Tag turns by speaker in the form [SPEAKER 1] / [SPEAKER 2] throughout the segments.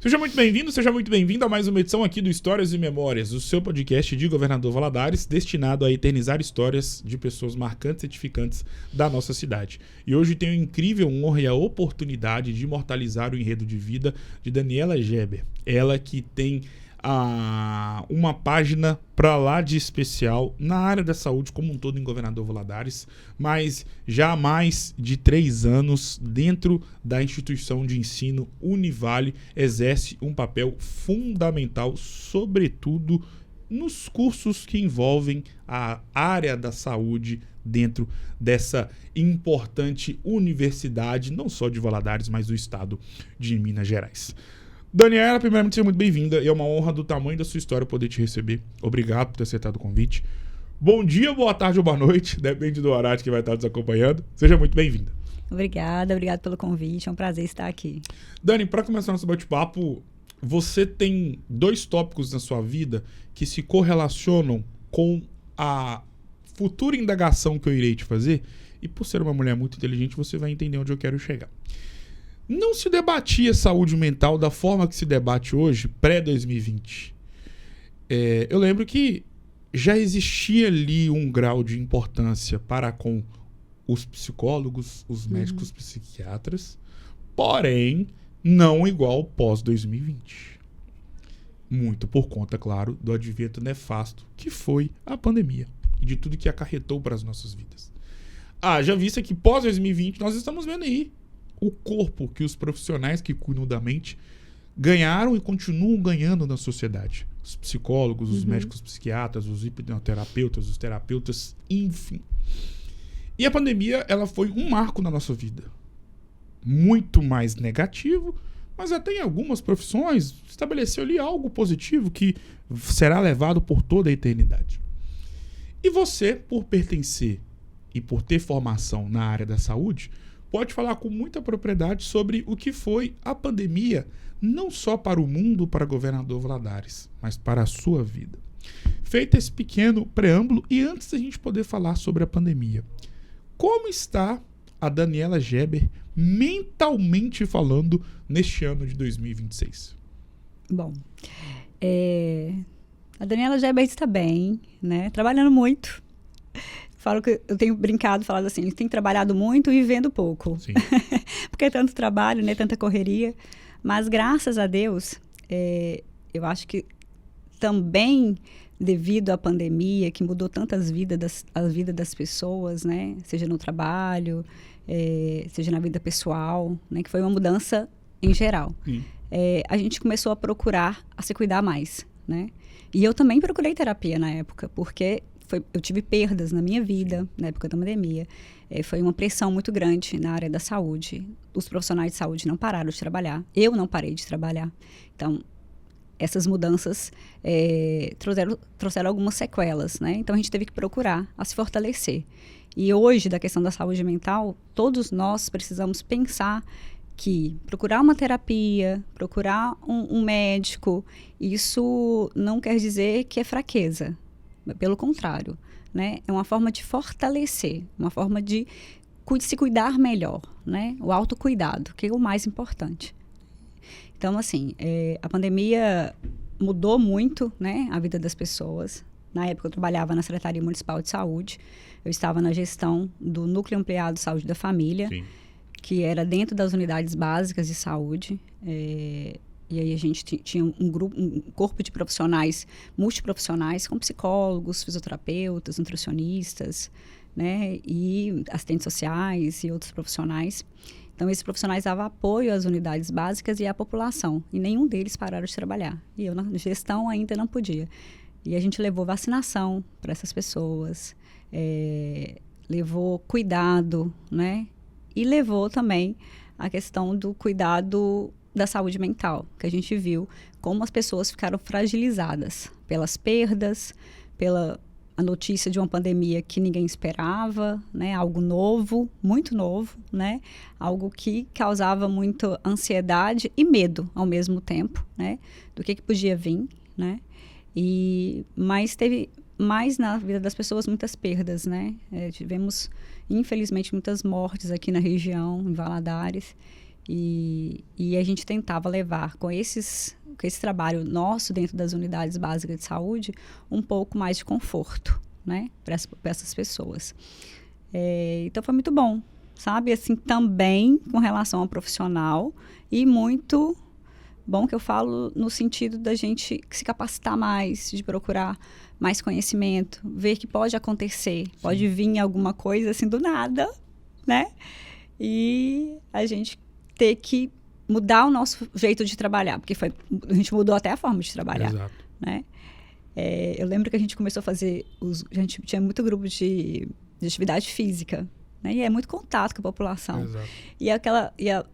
[SPEAKER 1] Seja muito bem-vindo, seja muito bem-vindo a mais uma edição aqui do Histórias e Memórias, o seu podcast de Governador Valadares, destinado a eternizar histórias de pessoas marcantes e edificantes da nossa cidade. E hoje tenho a incrível honra e a oportunidade de imortalizar o enredo de vida de Daniela Geber. Ela que tem uma página pra lá de especial na área da saúde como um todo em Governador Valadares, mas já há mais de 3 anos dentro da instituição de ensino Univale, exerce um papel fundamental, sobretudo nos cursos que envolvem a área da saúde dentro dessa importante universidade, não só de Valadares, mas do estado de Minas Gerais. Daniela, primeiramente, seja muito bem-vinda e é uma honra do tamanho da sua história poder te receber. Obrigado por ter aceitado o convite. Bom dia, boa tarde ou boa noite, depende do horário que vai estar nos acompanhando. Seja muito bem-vinda.
[SPEAKER 2] Obrigada pelo convite, é um prazer estar aqui.
[SPEAKER 1] Dani, para começar nosso bate-papo, você tem 2 tópicos na sua vida que se correlacionam com a futura indagação que eu irei te fazer, e por ser uma mulher muito inteligente, você vai entender onde eu quero chegar. Não se debatia saúde mental da forma que se debate hoje, pré-2020. Eu lembro que já existia ali um grau de importância para com os psicólogos, os médicos psiquiatras, porém, não igual pós-2020. Muito por conta, claro, do advento nefasto que foi a pandemia e de tudo que acarretou para as nossas vidas. Já vista que pós-2020 nós estamos vendo aí o corpo que os profissionais que cuidam da mente ganharam e continuam ganhando na sociedade. Os psicólogos, os médicos psiquiatras, os hipnoterapeutas, os terapeutas, enfim. E a pandemia, ela foi um marco na nossa vida. Muito mais negativo, mas até em algumas profissões estabeleceu ali algo positivo que será levado por toda a eternidade. E você, por pertencer e por ter formação na área da saúde, pode falar com muita propriedade sobre o que foi a pandemia, não só para o mundo, para Governador Valadares, mas para a sua vida. Feito esse pequeno preâmbulo, e antes da gente poder falar sobre a pandemia, como está a Daniela Geber mentalmente falando neste ano de 2026?
[SPEAKER 2] Bom, a Daniela Geber está bem, né? Trabalhando muito. Falo que eu tenho brincado, falado assim, a gente tem trabalhado muito e vivendo pouco.
[SPEAKER 1] Sim.
[SPEAKER 2] Porque é tanto trabalho, né? Tanta correria. Mas graças a Deus, eu acho que também devido à pandemia, que mudou tantas vidas, a vida das pessoas, né? Seja no trabalho, seja na vida pessoal, né? Que foi uma mudança em geral. A gente começou a procurar a se cuidar mais, né? E eu também procurei terapia na época, porque eu tive perdas na minha vida, na época da pandemia. Foi uma pressão muito grande na área da saúde. Os profissionais de saúde não pararam de trabalhar. Eu não parei de trabalhar. Então, essas mudanças trouxeram algumas sequelas, né? Então, a gente teve que procurar a se fortalecer. E hoje, da questão da saúde mental, todos nós precisamos pensar que procurar uma terapia, procurar um médico, isso não quer dizer que é fraqueza. Pelo contrário, né? É uma forma de fortalecer, uma forma de se cuidar melhor, né? O autocuidado, que é o mais importante. Então, assim, a pandemia mudou muito, né, a vida das pessoas. Na época, eu trabalhava na Secretaria Municipal de Saúde. Eu estava na gestão do Núcleo Ampliado de Saúde da Família, Sim. que era dentro das unidades básicas de saúde. E aí a gente tinha um corpo de profissionais, multiprofissionais, com psicólogos, fisioterapeutas, nutricionistas, né, e assistentes sociais e outros profissionais. Então, esses profissionais davam apoio às unidades básicas e à população, e nenhum deles pararam de trabalhar. E eu, na gestão, ainda não podia. E a gente levou vacinação para essas pessoas, levou cuidado, né, e levou também a questão do cuidado da saúde mental, que a gente viu como as pessoas ficaram fragilizadas pelas perdas, pela a notícia de uma pandemia que ninguém esperava, né? Algo novo, muito novo, né? Algo que causava muita ansiedade e medo ao mesmo tempo, né? Do que podia vir, né? Mas teve mais na vida das pessoas muitas perdas, né? Tivemos, infelizmente, muitas mortes aqui na região, em Valadares. E a gente tentava levar com esse trabalho nosso dentro das unidades básicas de saúde um pouco mais de conforto, né, para essas pessoas. Então foi muito bom, sabe? Assim, também com relação ao profissional e muito bom que eu falo no sentido da gente se capacitar mais, de procurar mais conhecimento, ver que pode acontecer, sim, pode vir alguma coisa assim do nada, né? E a gente ter que mudar o nosso jeito de trabalhar, porque a gente mudou até a forma de trabalhar.
[SPEAKER 1] Exato.
[SPEAKER 2] Né? Eu lembro que a gente começou a fazer, a gente tinha muito grupo de atividade física, né? E é muito contato com a população.
[SPEAKER 1] Exato.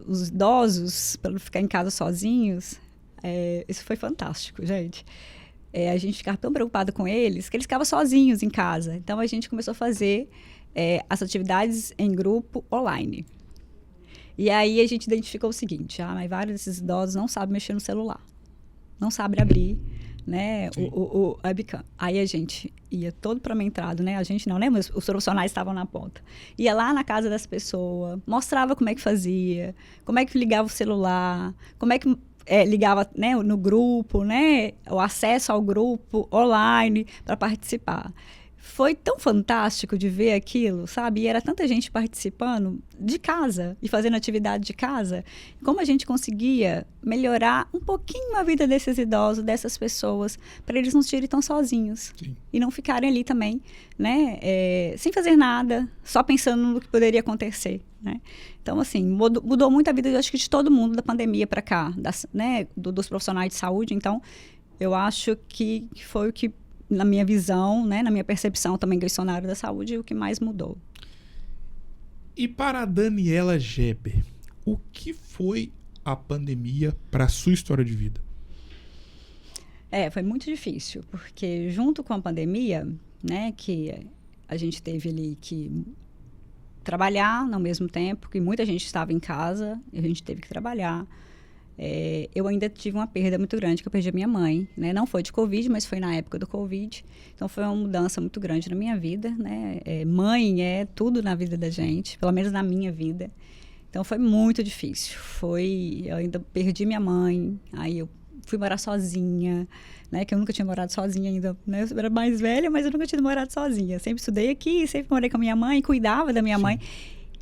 [SPEAKER 2] Os idosos, para não ficar em casa sozinhos, isso foi fantástico, gente. A gente ficava tão preocupado com eles, que eles ficavam sozinhos em casa. Então, a gente começou a fazer as atividades em grupo online. E aí, a gente identificou o seguinte, mas vários desses idosos não sabem mexer no celular. Não sabem abrir, né, o webcam. Aí, a gente ia todo parametrado, né? A gente não, né? Mas os profissionais estavam na ponta. Ia lá na casa das pessoas, mostrava como é que fazia, como é que ligava o celular, como é que ligava, né, no grupo, né, o acesso ao grupo online para participar. Foi tão fantástico de ver aquilo, sabe? E era tanta gente participando de casa e fazendo atividade de casa. Como a gente conseguia melhorar um pouquinho a vida desses idosos, dessas pessoas, para eles não se sentirem tão sozinhos. Sim. E não ficarem ali também, né, sem fazer nada, só pensando no que poderia acontecer, né? Então, assim, mudou muito a vida, eu acho que de todo mundo da pandemia para cá, né, dos profissionais de saúde. Então, eu acho que foi o que, na minha visão, né, na minha percepção também, que eu sou na área da saúde, o que mais mudou.
[SPEAKER 1] E para a Daniela Geber, o que foi a pandemia para a sua história de vida?
[SPEAKER 2] Foi muito difícil, porque junto com a pandemia, né, que a gente teve ali que trabalhar ao mesmo tempo, que muita gente estava em casa, e a gente teve que trabalhar. Eu ainda tive uma perda muito grande, que eu perdi a minha mãe, né? Não foi de Covid, mas foi na época do Covid. Então, foi uma mudança muito grande na minha vida, né? Mãe é tudo na vida da gente, pelo menos na minha vida. Então, foi muito difícil. Eu ainda perdi minha mãe, aí eu fui morar sozinha, né? Que eu nunca tinha morado sozinha ainda, né? Eu era mais velha, mas eu nunca tinha morado sozinha. Sempre estudei aqui, sempre morei com a minha mãe, cuidava da minha mãe.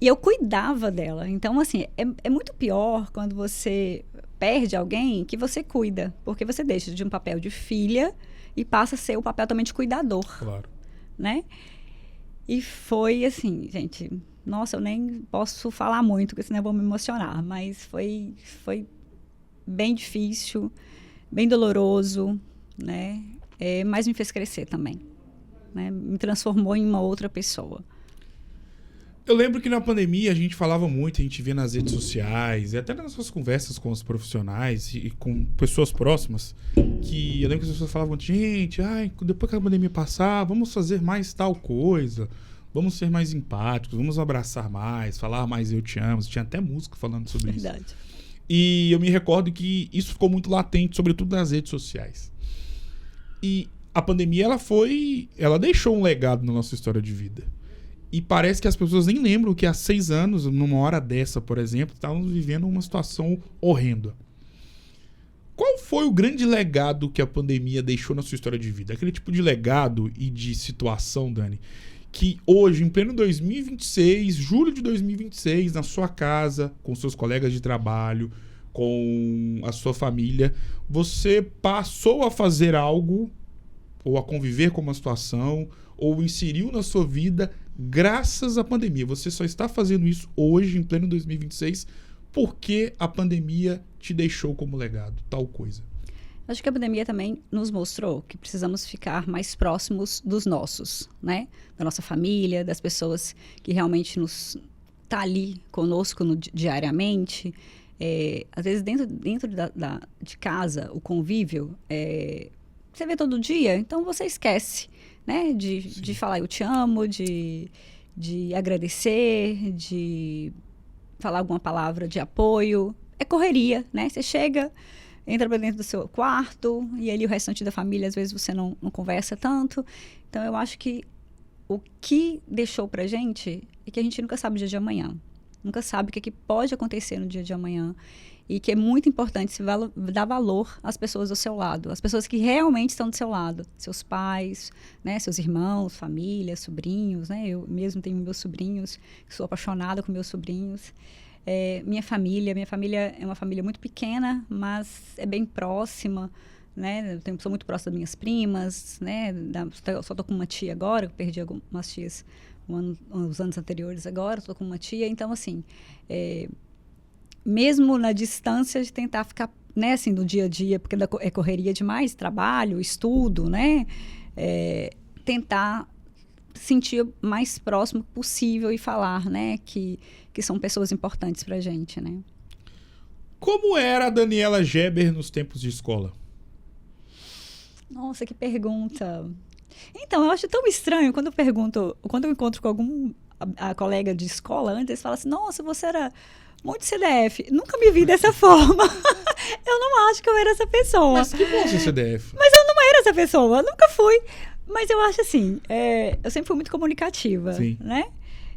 [SPEAKER 2] E eu cuidava dela. Então, assim, é muito pior quando você perde alguém que você cuida, porque você deixa de um papel de filha e passa a ser o papel também de cuidador.
[SPEAKER 1] Claro.
[SPEAKER 2] Né? E foi assim, gente, nossa, eu nem posso falar muito, porque senão eu vou me emocionar, mas foi bem difícil, bem doloroso, né? Mas me fez crescer também, né? Me transformou em uma outra pessoa.
[SPEAKER 1] Eu lembro que na pandemia a gente falava muito, a gente via nas redes sociais, e até nas nossas conversas com os profissionais e com pessoas próximas, que eu lembro que as pessoas falavam, gente, depois que a pandemia passar, vamos fazer mais tal coisa, vamos ser mais empáticos, vamos abraçar mais, falar mais eu te amo. Tinha até música falando sobre
[SPEAKER 2] Verdade.
[SPEAKER 1] Isso. E eu me recordo que isso ficou muito latente, sobretudo nas redes sociais. E a pandemia, ela deixou um legado na nossa história de vida. E parece que as pessoas nem lembram que há 6 anos, numa hora dessa, por exemplo, estávamos vivendo uma situação horrenda. Qual foi o grande legado que a pandemia deixou na sua história de vida? Aquele tipo de legado e de situação, Dani, que hoje, em pleno 2026, julho de 2026, na sua casa, com seus colegas de trabalho, com a sua família, você passou a fazer algo, ou a conviver com uma situação, ou inseriu na sua vida graças à pandemia. Você só está fazendo isso hoje, em pleno 2026, porque a pandemia te deixou como legado, tal coisa.
[SPEAKER 2] Acho que a pandemia também nos mostrou que precisamos ficar mais próximos dos nossos, né? Da nossa família, das pessoas que realmente tá ali conosco diariamente. Às vezes, dentro de casa, o convívio, você vê todo dia, então você esquece, né? De falar eu te amo, de agradecer, de falar alguma palavra de apoio. É correria, né? Você chega, entra para dentro do seu quarto e ali o restante da família, às vezes você não conversa tanto. Então, eu acho que o que deixou pra gente é que a gente nunca sabe o dia de amanhã. Nunca sabe o que pode acontecer no dia de amanhã. E que é muito importante dar valor às pessoas do seu lado, às pessoas que realmente estão do seu lado, seus pais, né, seus irmãos, família, sobrinhos, né? Eu mesmo tenho meus sobrinhos, sou apaixonada com meus sobrinhos. Minha família é uma família muito pequena, mas é bem próxima, né? Sou muito próxima das minhas primas, né? Só estou com uma tia agora, perdi algumas tias uns anos anteriores agora, estou com uma tia, então assim... mesmo na distância, de tentar ficar, né, assim, no dia a dia, porque é correria demais, trabalho, estudo, né? Tentar sentir o mais próximo possível e falar, né, que são pessoas importantes pra gente, né?
[SPEAKER 1] Como era a Daniela Geber nos tempos de escola?
[SPEAKER 2] Nossa, que pergunta. Então, eu acho tão estranho quando eu encontro com a colega de escola antes, eles falam assim, nossa, você era... muito CDF. Nunca me vi dessa forma. Eu não acho que eu era essa pessoa.
[SPEAKER 1] Mas que bom ser CDF.
[SPEAKER 2] Mas eu não era essa pessoa. Nunca fui. Mas eu acho assim, eu sempre fui muito comunicativa,
[SPEAKER 1] Sim.
[SPEAKER 2] né?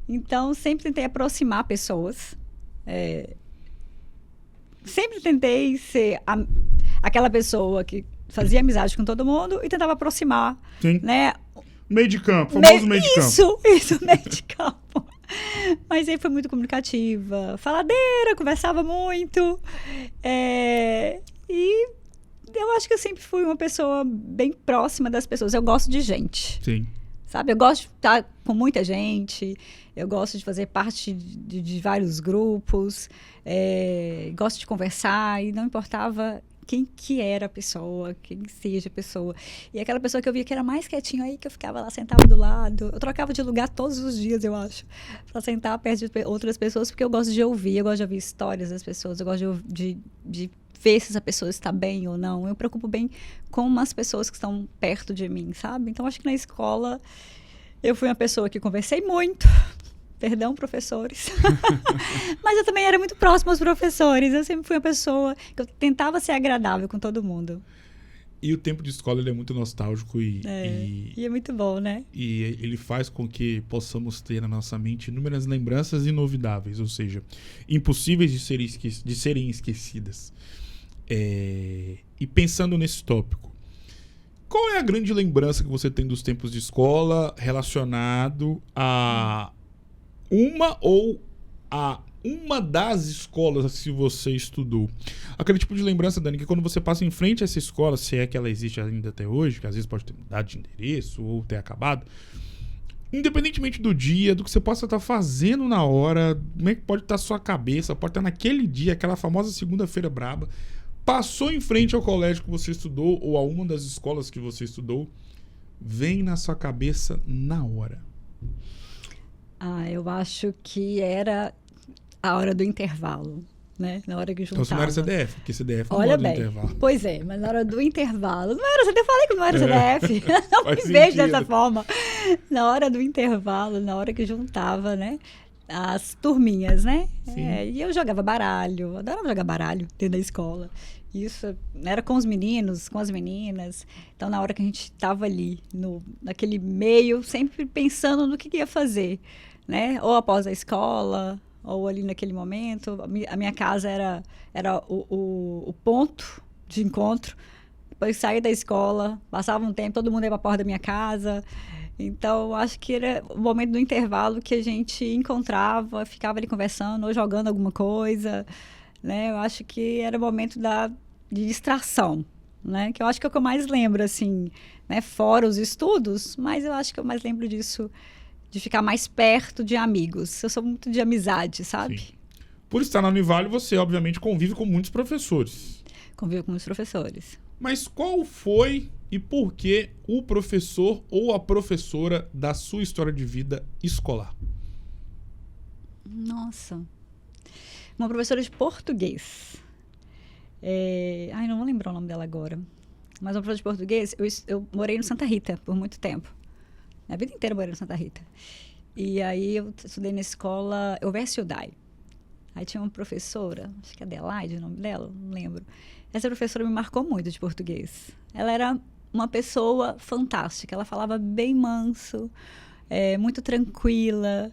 [SPEAKER 2] Então, sempre tentei aproximar pessoas. Sempre tentei ser aquela pessoa que fazia amizade com todo mundo e tentava aproximar,
[SPEAKER 1] Sim.
[SPEAKER 2] né?
[SPEAKER 1] Meio de campo, famoso meio de campo.
[SPEAKER 2] Isso, meio de campo. Mas aí foi muito comunicativa, faladeira, conversava muito. E eu acho que eu sempre fui uma pessoa bem próxima das pessoas. Eu gosto de gente.
[SPEAKER 1] Sim.
[SPEAKER 2] Sabe? Eu gosto de estar com muita gente. Eu gosto de fazer parte de vários grupos. Gosto de conversar. E não importava quem que era a pessoa, quem seja a pessoa. E aquela pessoa que eu via que era mais quietinho aí, que eu ficava lá, sentava do lado. Eu trocava de lugar todos os dias, eu acho, para sentar perto de outras pessoas, porque eu gosto de ouvir, eu gosto de ouvir histórias das pessoas, eu gosto de ver se essa pessoa está bem ou não. Eu me preocupo bem com as pessoas que estão perto de mim, sabe? Então, acho que na escola eu fui uma pessoa que conversei muito. Perdão, professores. Mas eu também era muito próxima aos professores. Eu sempre fui uma pessoa que eu tentava ser agradável com todo mundo.
[SPEAKER 1] E o tempo de escola ele é muito nostálgico e
[SPEAKER 2] é muito bom, né?
[SPEAKER 1] E ele faz com que possamos ter na nossa mente inúmeras lembranças inovidáveis, ou seja, impossíveis de serem esquecidas. E pensando nesse tópico, qual é a grande lembrança que você tem dos tempos de escola relacionado a uma das escolas que você estudou? Aquele tipo de lembrança, Dani, que quando você passa em frente a essa escola, se é que ela existe ainda até hoje, que às vezes pode ter mudado de endereço ou ter acabado, independentemente do dia, do que você possa estar fazendo na hora, como é que pode estar a sua cabeça, pode estar naquele dia, aquela famosa segunda-feira braba, passou em frente ao colégio que você estudou ou a uma das escolas que você estudou, vem na sua cabeça na hora.
[SPEAKER 2] Eu acho que era a hora do intervalo, né? Na hora que juntava.
[SPEAKER 1] Então você não era CDF, porque CDF não
[SPEAKER 2] Olha
[SPEAKER 1] manda
[SPEAKER 2] bem,
[SPEAKER 1] intervalo.
[SPEAKER 2] Pois é, mas na hora do intervalo... Não era CDF, eu falei que não era CDF. Não me
[SPEAKER 1] Faz
[SPEAKER 2] vejo
[SPEAKER 1] sentido.
[SPEAKER 2] dessa forma. Na hora do intervalo, na hora que juntava, né? As turminhas, né? E eu jogava baralho, adorava jogar baralho dentro da escola. Isso era com os meninos, com as meninas. Então, na hora que a gente estava ali, naquele meio, sempre pensando no que ia fazer, né? Ou após a escola, ou ali naquele momento. A minha casa era o ponto de encontro. Depois saía da escola, passava um tempo, todo mundo ia para a porta da minha casa. Então, acho que era o momento do intervalo que a gente encontrava, ficava ali conversando ou jogando alguma coisa, né? Eu acho que era o momento de distração, né? Que eu acho que é o que eu mais lembro, assim, né? Fora os estudos, mas eu acho que eu mais lembro disso, de ficar mais perto de amigos. Eu sou muito de amizade, sabe?
[SPEAKER 1] Sim. Por estar na Univale, você obviamente convive com muitos professores.
[SPEAKER 2] Convivo com os professores.
[SPEAKER 1] Mas qual foi e por que o professor ou a professora da sua história de vida escolar?
[SPEAKER 2] Nossa. Uma professora de português. Não vou lembrar o nome dela agora. Mas uma professora de português, eu morei no Santa Rita por muito tempo. A vida inteira eu morei no Santa Rita. E aí eu estudei na escola Elvésio Dai. Aí tinha uma professora, acho que é Adelaide o nome dela, não lembro. Essa professora me marcou muito de português. Ela era uma pessoa fantástica. Ela falava bem manso, muito tranquila.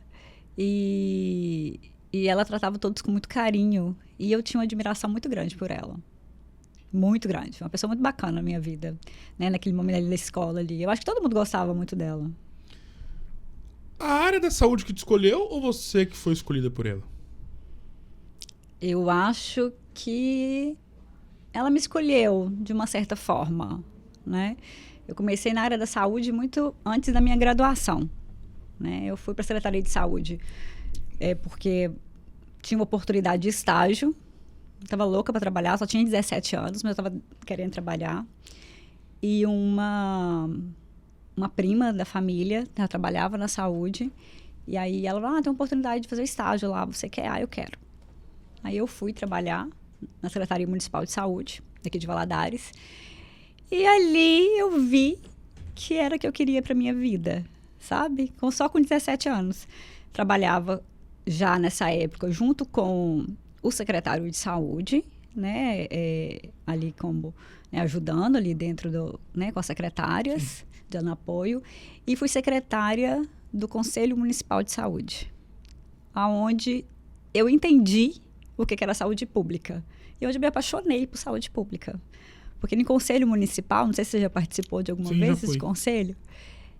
[SPEAKER 2] E E ela tratava todos com muito carinho. E eu tinha uma admiração muito grande por ela. Muito grande. Uma pessoa muito bacana na minha vida. Né? Naquele momento ali da escola ali. Eu acho que todo mundo gostava muito dela.
[SPEAKER 1] A área da saúde que te escolheu ou você que foi escolhida por ela?
[SPEAKER 2] Eu acho que ela me escolheu de uma certa forma, né? Eu comecei na área da saúde muito antes da minha graduação, né? Eu fui para a Secretaria de Saúde porque tinha uma oportunidade de estágio. Estava louca para trabalhar, só tinha 17 anos, mas eu estava querendo trabalhar. E uma prima da família, ela trabalhava na saúde, e aí ela falou, tem uma oportunidade de fazer estágio lá, você quer? Ah, eu quero. Aí eu fui trabalhar na Secretaria Municipal de Saúde, aqui de Valadares, e ali eu vi que era o que eu queria para minha vida, sabe? Só com 17 anos. Trabalhava já nessa época junto com o secretário de saúde, né? Ali como ajudando ali dentro com as secretárias, dando apoio, e fui secretária do Conselho Municipal de Saúde, aonde eu entendi o que era saúde pública. E onde eu me apaixonei por saúde pública. Porque no Conselho Municipal, não sei se você já participou de alguma vez desse conselho,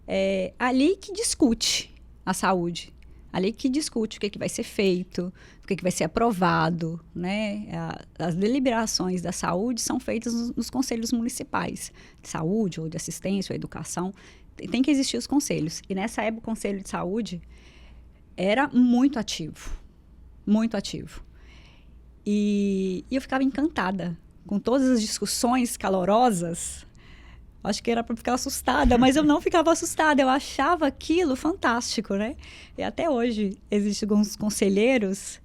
[SPEAKER 2] é ali que discute a saúde. Ali que discute o que vai ser feito, o que vai ser aprovado, né? As deliberações da saúde são feitas nos conselhos municipais, de saúde ou de assistência ou educação. Tem que existir os conselhos. E nessa época o Conselho de Saúde era muito ativo. Muito ativo. E eu ficava encantada com todas as discussões calorosas. Acho que era para ficar assustada, mas eu não ficava assustada. Eu achava aquilo fantástico, né? E até hoje existem alguns conselheiros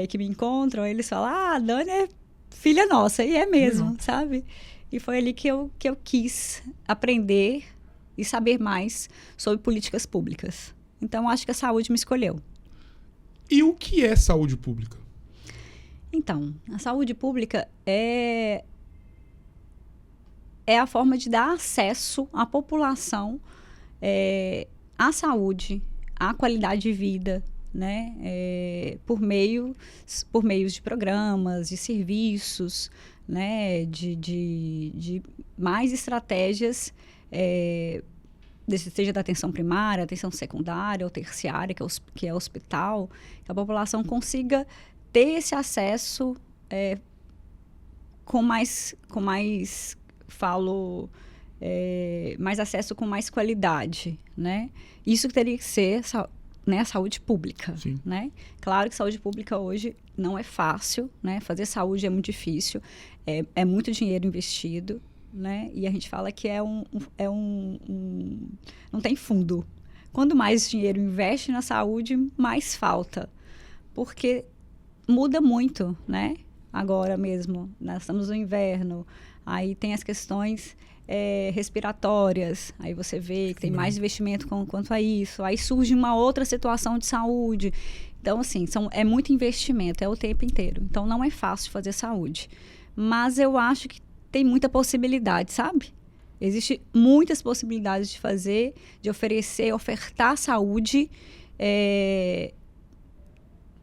[SPEAKER 2] que me encontram, eles falam, a Dani é filha nossa. E é mesmo, sabe? E foi ali que eu quis aprender e saber mais sobre políticas públicas. Então, acho que a saúde me escolheu.
[SPEAKER 1] E o que é saúde pública?
[SPEAKER 2] Então, a saúde pública é a forma de dar acesso à população à saúde, à qualidade de vida, né? Por meios de programas, de serviços, né? De mais estratégias, seja da atenção primária, atenção secundária ou terciária, que é o hospital, que a população consiga ter esse acesso mais acesso com mais qualidade, né? Isso teria que ser a saúde pública, né? Claro que saúde pública hoje não é fácil, né? Fazer saúde é muito difícil, é muito dinheiro investido, né? E a gente fala que não tem fundo. Quanto mais dinheiro investe na saúde, mais falta, porque muda muito, né? Agora mesmo, nós estamos no inverno, aí tem as questões respiratórias, aí você vê que tem mais investimento quanto a isso, aí surge uma outra situação de saúde. Então, assim, é muito investimento, é o tempo inteiro. Então, não é fácil fazer saúde. Mas eu acho que tem muita possibilidade, sabe? Existem muitas possibilidades de fazer, de ofertar saúde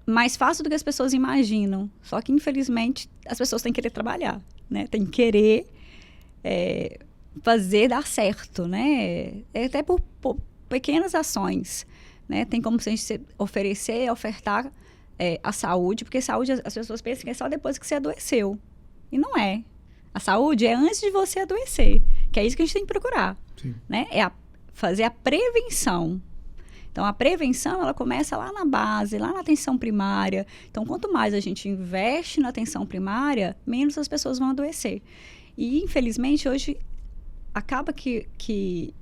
[SPEAKER 2] mais fácil do que as pessoas imaginam. Só que, infelizmente, as pessoas têm que querer trabalhar, né? Tem que querer fazer dar certo, né? Até por pequenas ações, né? Tem como a gente ofertar a saúde, porque saúde, as pessoas pensam que é só depois que você adoeceu. E não é. A saúde é antes de você adoecer, que é isso que a gente tem que procurar, né? Fazer a prevenção. Então, a prevenção, ela começa lá na base, lá na atenção primária. Então, quanto mais a gente investe na atenção primária, menos as pessoas vão adoecer. E, infelizmente, hoje, acaba que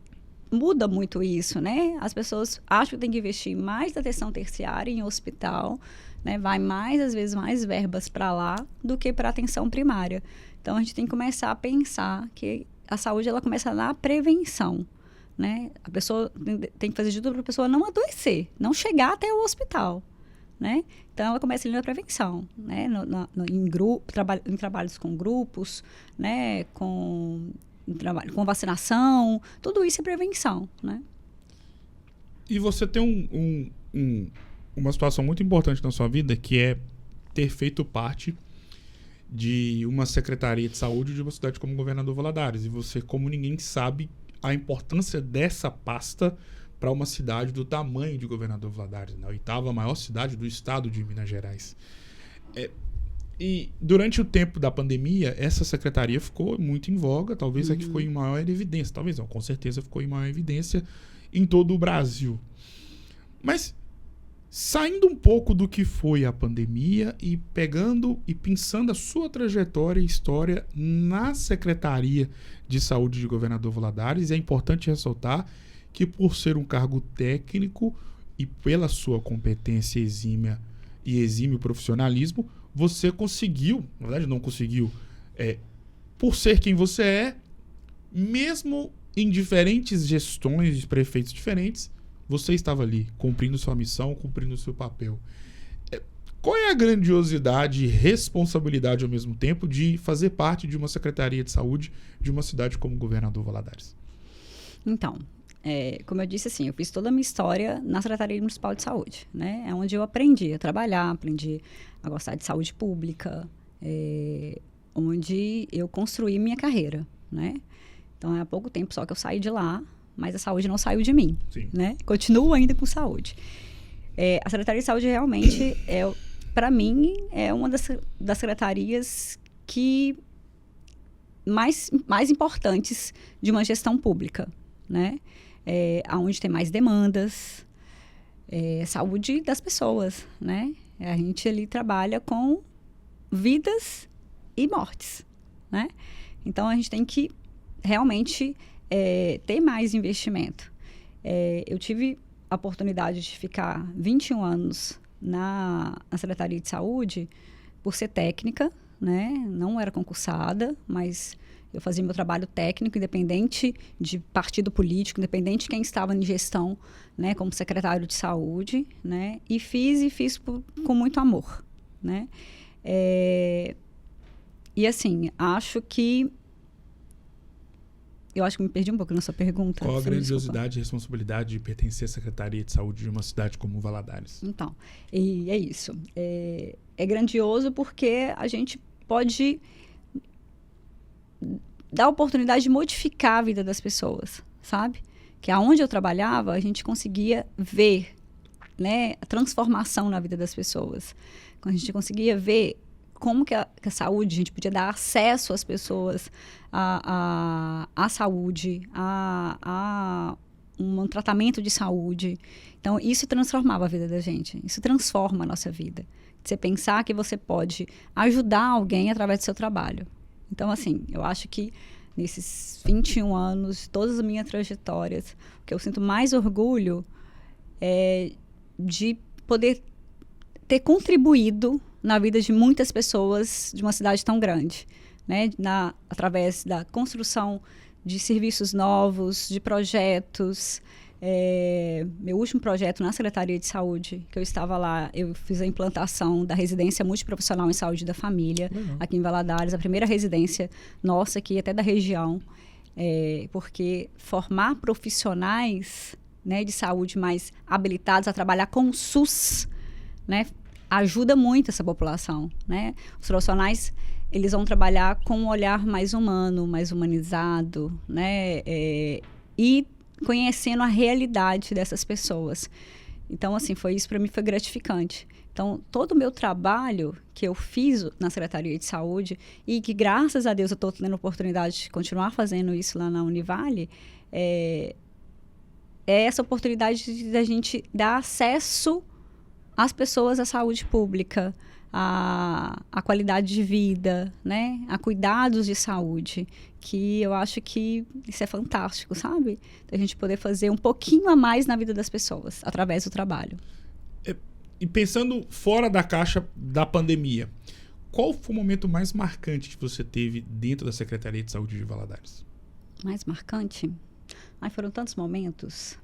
[SPEAKER 2] muda muito isso, né? As pessoas acham que tem que investir mais na atenção terciária em hospital, né? Vai às vezes, mais verbas para lá do que para a atenção primária. Então, a gente tem que começar a pensar que a saúde, ela começa na prevenção, né? A pessoa tem que fazer de tudo para a pessoa não adoecer, não chegar até o hospital, né? Então, ela começa ali na prevenção, né? Em trabalhos com grupos, né? Com vacinação, tudo isso é prevenção, né?
[SPEAKER 1] E você tem uma situação muito importante na sua vida, que é ter feito parte de uma secretaria de saúde de uma cidade como Governador Valadares. E você, como ninguém, sabe a importância dessa pasta para uma cidade do tamanho de Governador Valadares, né? A 8ª maior cidade do estado de Minas Gerais. E durante o tempo da pandemia, essa secretaria ficou muito em voga, talvez a que ficou em maior evidência, talvez não, com certeza ficou em maior evidência em todo o Brasil. Mas saindo um pouco do que foi a pandemia e pegando e pensando a sua trajetória e história na Secretaria de Saúde de Governador Valadares, é importante ressaltar que, por ser um cargo técnico e pela sua competência exímia e exímio profissionalismo, você conseguiu, na verdade não conseguiu, por ser quem você é, mesmo em diferentes gestões de prefeitos diferentes, você estava ali, cumprindo sua missão, cumprindo seu papel. Qual é a grandiosidade e responsabilidade ao mesmo tempo de fazer parte de uma Secretaria de Saúde de uma cidade como Governador Valadares?
[SPEAKER 2] Então, como eu disse, assim, eu fiz toda a minha história na Secretaria Municipal de Saúde, né? É onde eu aprendi a trabalhar, aprendi a gostar de saúde pública, onde eu construí minha carreira, né? Então, há pouco tempo só que eu saí de lá, mas a saúde não saiu de mim, né? Continuo ainda com saúde. A Secretaria de Saúde realmente, para mim, é uma das secretarias que mais importantes de uma gestão pública, né? Onde tem mais demandas, saúde das pessoas, né? A gente ali trabalha com vidas e mortes, né? Então, a gente tem que realmente ter mais investimento. Eu tive a oportunidade de ficar 21 anos na Secretaria de Saúde por ser técnica, né? Não era concursada, mas eu fazia meu trabalho técnico, independente de partido político, independente de quem estava em gestão, né? Como secretário de saúde, né? E fiz com muito amor, né? E assim, eu acho que me perdi um pouco na sua pergunta.
[SPEAKER 1] Qual a grandiosidade e responsabilidade de pertencer à Secretaria de Saúde de uma cidade como Valadares?
[SPEAKER 2] Então, e é isso. É grandioso porque a gente pode dar a oportunidade de modificar a vida das pessoas, sabe? Que aonde eu trabalhava, a gente conseguia ver, né, a transformação na vida das pessoas. Quando a gente conseguia ver como que a saúde, a gente podia dar acesso às pessoas à saúde, a um tratamento de saúde. Então, isso transformava a vida da gente. Isso transforma a nossa vida. Você pensar que você pode ajudar alguém através do seu trabalho. Então, assim, eu acho que nesses 21 anos, todas as minhas trajetórias, o que eu sinto mais orgulho é de poder ter contribuído na vida de muitas pessoas de uma cidade tão grande, né? Através da construção de serviços novos, de projetos. Meu último projeto na Secretaria de Saúde, que eu estava lá, eu fiz a implantação da residência multiprofissional em saúde da família, aqui em Valadares, a primeira residência nossa aqui, até da região, porque formar profissionais, né, de saúde mais habilitados a trabalhar com o SUS, né, ajuda muito essa população, né? Os profissionais, eles vão trabalhar com um olhar mais humano, mais humanizado, né? E conhecendo a realidade dessas pessoas. Então, assim, isso para mim foi gratificante. Então, todo o meu trabalho que eu fiz na Secretaria de Saúde e que, graças a Deus, eu estou tendo a oportunidade de continuar fazendo isso lá na Univale, é essa oportunidade da gente dar acesso às pessoas à saúde pública, à qualidade de vida, né? A cuidados de saúde, que eu acho que isso é fantástico, sabe? A gente poder fazer um pouquinho a mais na vida das pessoas, através do trabalho.
[SPEAKER 1] E pensando fora da caixa da pandemia, qual foi o momento mais marcante que você teve dentro da Secretaria de Saúde de Valadares?
[SPEAKER 2] Mais marcante? Foram tantos momentos.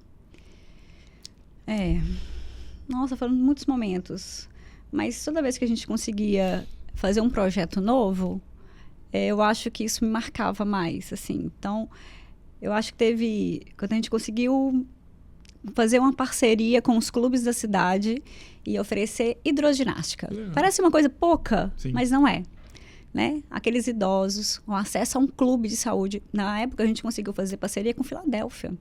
[SPEAKER 2] Nossa, foram muitos momentos. Mas toda vez que a gente conseguia fazer um projeto novo, eu acho que isso me marcava mais, assim. Então, eu acho que quando a gente conseguiu fazer uma parceria com os clubes da cidade e oferecer hidroginástica. Parece uma coisa pouca, Sim. mas não é. Né? Aqueles idosos com acesso a um clube de saúde. Na época, a gente conseguiu fazer parceria com Filadélfia.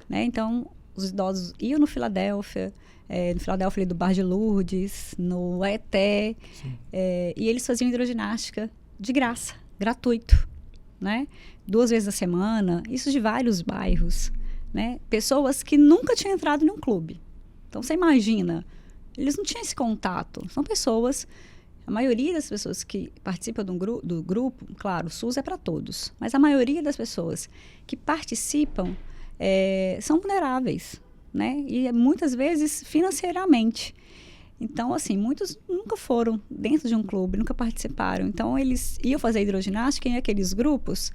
[SPEAKER 2] Né? Então, os idosos iam no Filadélfia ali do Bar de Lourdes, no ET, e eles faziam hidroginástica de graça, gratuito. Né? 2 vezes a semana, isso de vários bairros. Né? Pessoas que nunca tinham entrado em um clube. Então, você imagina, eles não tinham esse contato. São pessoas... A maioria das pessoas que participam do grupo, claro, o SUS é para todos, mas a maioria das pessoas que participam são vulneráveis, né? E muitas vezes financeiramente. Então, assim, muitos nunca foram dentro de um clube, nunca participaram. Então, eles iam fazer hidroginástica e aqueles grupos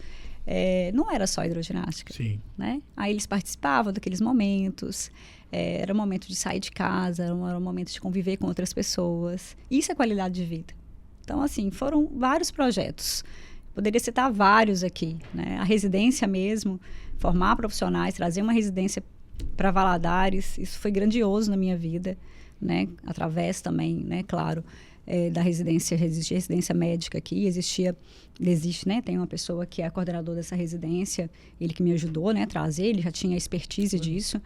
[SPEAKER 2] não era só hidroginástica.
[SPEAKER 1] Sim.
[SPEAKER 2] Né? Aí eles participavam daqueles momentos. Era o momento de sair de casa, era o momento de conviver com outras pessoas. Isso é qualidade de vida. Então, assim, foram vários projetos. Poderia citar vários aqui. Né? A residência mesmo, formar profissionais, trazer uma residência para Valadares. Isso foi grandioso na minha vida. Né? Através também, né? Claro, da residência, existe residência médica aqui, existe, né? Tem uma pessoa que é coordenador dessa residência, ele que me ajudou, né? A trazer, ele já tinha expertise disso.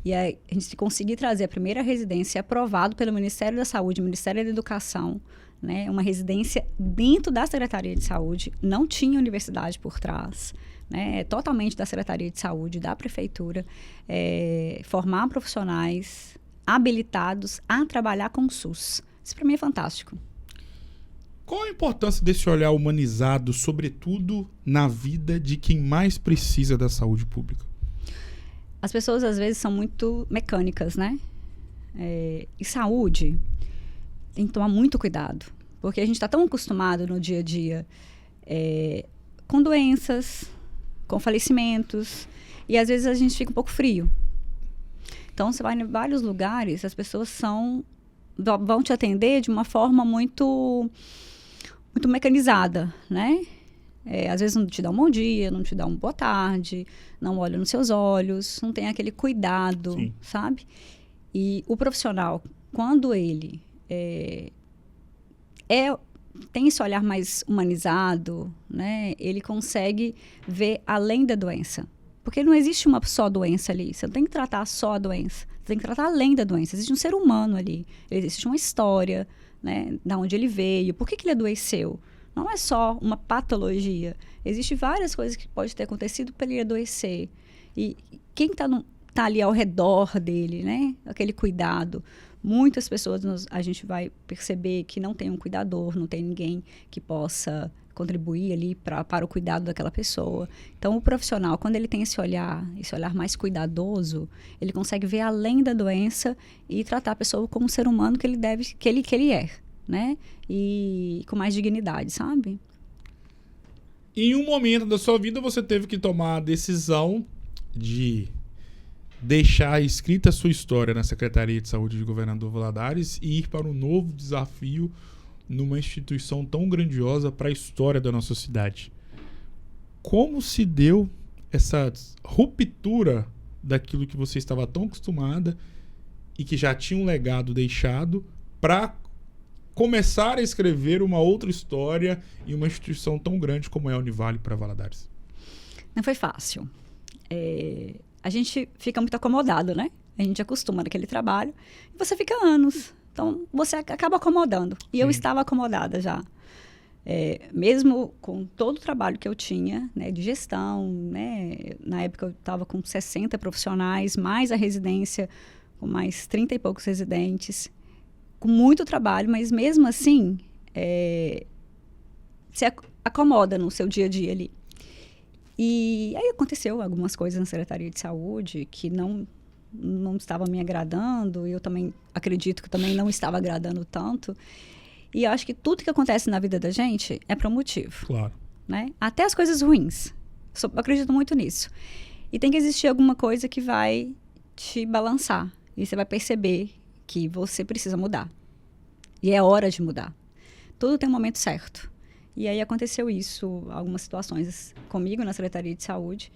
[SPEAKER 2] E aí, a gente conseguiu trazer a primeira residência aprovada pelo Ministério da Saúde, Ministério da Educação, né? Uma residência dentro da Secretaria de Saúde, não tinha universidade por trás, né? Totalmente da Secretaria de Saúde, da Prefeitura, formar profissionais habilitados a trabalhar com o SUS. Isso para mim é fantástico.
[SPEAKER 1] Qual a importância desse olhar humanizado, sobretudo na vida de quem mais precisa da saúde pública?
[SPEAKER 2] As pessoas, às vezes, são muito mecânicas, né? E saúde tem que tomar muito cuidado. Porque a gente está tão acostumado no dia a dia com doenças, com falecimentos. E, às vezes, a gente fica um pouco frio. Então, você vai em vários lugares, as pessoas vão te atender de uma forma muito, muito mecanizada, né? Às vezes não te dá um bom dia, não te dá uma boa tarde, não olha nos seus olhos, não tem aquele cuidado, Sim. sabe? E o profissional, quando ele tem esse olhar mais humanizado, né? Ele consegue ver além da doença. Porque não existe uma só doença ali. Você não tem que tratar só a doença. Você tem que tratar além da doença. Existe um ser humano ali. Existe uma história, né? Da onde ele veio. Por que ele adoeceu? Não é só uma patologia. Existem várias coisas que podem ter acontecido para ele adoecer. E quem tá ali ao redor dele, né? Aquele cuidado. Muitas pessoas, a gente vai perceber que não tem um cuidador, não tem ninguém que possa contribuir ali para o cuidado daquela pessoa. Então, o profissional, quando ele tem esse olhar mais cuidadoso, ele consegue ver além da doença e tratar a pessoa como um ser humano que ele é, né? E com mais dignidade, sabe?
[SPEAKER 1] Em um momento da sua vida, você teve que tomar a decisão de deixar escrita a sua história na Secretaria de Saúde de Governador Valadares e ir para um novo desafio numa instituição tão grandiosa para a história da nossa cidade. Como se deu essa ruptura daquilo que você estava tão acostumada e que já tinha um legado deixado para começar a escrever uma outra história em uma instituição tão grande como é a Univale para Valadares?
[SPEAKER 2] Não foi fácil. A gente fica muito acomodado, né? A gente acostuma naquele trabalho e você fica anos. Então, você acaba acomodando. E Sim. Eu estava acomodada já. Mesmo com todo o trabalho que eu tinha, né, de gestão, né, na época eu estava com 60 profissionais, mais a residência, com mais 30 e poucos residentes, com muito trabalho, mas mesmo assim, se acomoda no seu dia a dia ali. E aí aconteceu algumas coisas na Secretaria de Saúde que não estava me agradando, e eu também acredito que também não estava agradando tanto. E eu acho que tudo que acontece na vida da gente é por um motivo.
[SPEAKER 1] Claro.
[SPEAKER 2] Né? Até as coisas ruins. Eu acredito muito nisso. E tem que existir alguma coisa que vai te balançar. E você vai perceber que você precisa mudar. E é hora de mudar. Tudo tem um momento certo. E aí aconteceu isso, algumas situações comigo na Secretaria de Saúde,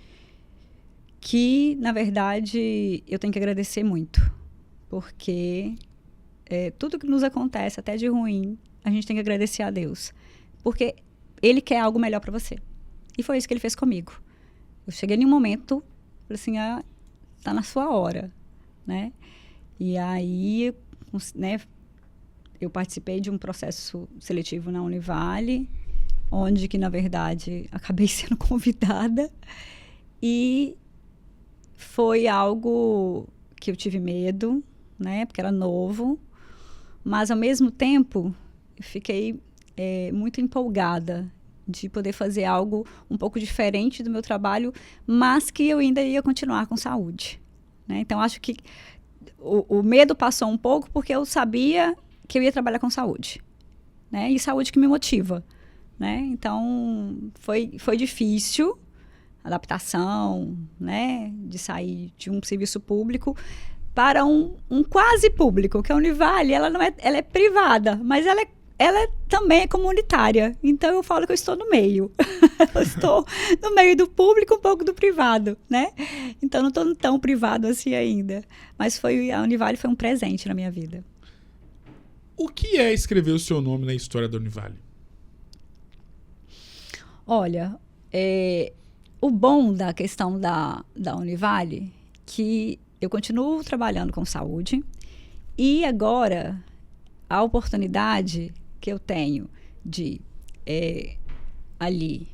[SPEAKER 2] que, na verdade, eu tenho que agradecer muito, porque tudo que nos acontece, até de ruim, a gente tem que agradecer a Deus, porque Ele quer algo melhor para você. E foi isso que Ele fez comigo. Eu cheguei em um momento, falei assim, tá na sua hora, né? E aí, né, eu participei de um processo seletivo na Univale, onde que, na verdade, acabei sendo convidada. E foi algo que eu tive medo, né? Porque era novo. Mas, ao mesmo tempo, eu fiquei muito empolgada de poder fazer algo um pouco diferente do meu trabalho, mas que eu ainda ia continuar com saúde, né? Então, acho que o medo passou um pouco porque eu sabia que eu ia trabalhar com saúde, né? E saúde que me motiva, né? Então, foi difícil a adaptação, né? De sair de um serviço público para um quase público, que a Univale, ela é privada, mas ela também é comunitária. Então, eu falo que eu estou no meio. Eu estou no meio do público, um pouco do privado, né? Então, não estou tão privado assim ainda. Mas a Univale foi um presente na minha vida.
[SPEAKER 1] O que é escrever o seu nome na história da Univale?
[SPEAKER 2] Olha, o bom da questão da Univale, que eu continuo trabalhando com saúde e agora a oportunidade que eu tenho de ali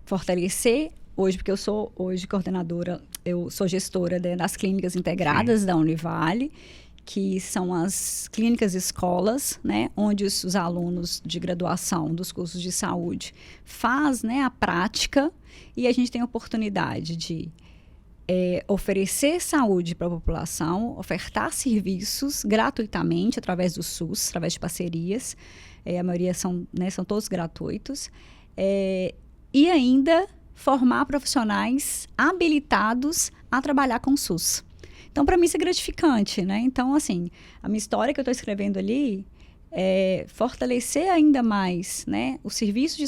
[SPEAKER 2] fortalecer hoje, porque eu sou hoje coordenadora, eu sou gestora das clínicas integradas da Univale, que são as clínicas escolas, né, onde os alunos de graduação dos cursos de saúde fazem, né, a prática, e a gente tem a oportunidade de oferecer saúde para a população, ofertar serviços gratuitamente através do SUS, através de parcerias, a maioria são todos gratuitos, e ainda formar profissionais habilitados a trabalhar com o SUS. Então, para mim, isso é gratificante, né? Então, assim, a minha história que eu estou escrevendo ali é fortalecer ainda mais, né, o serviço de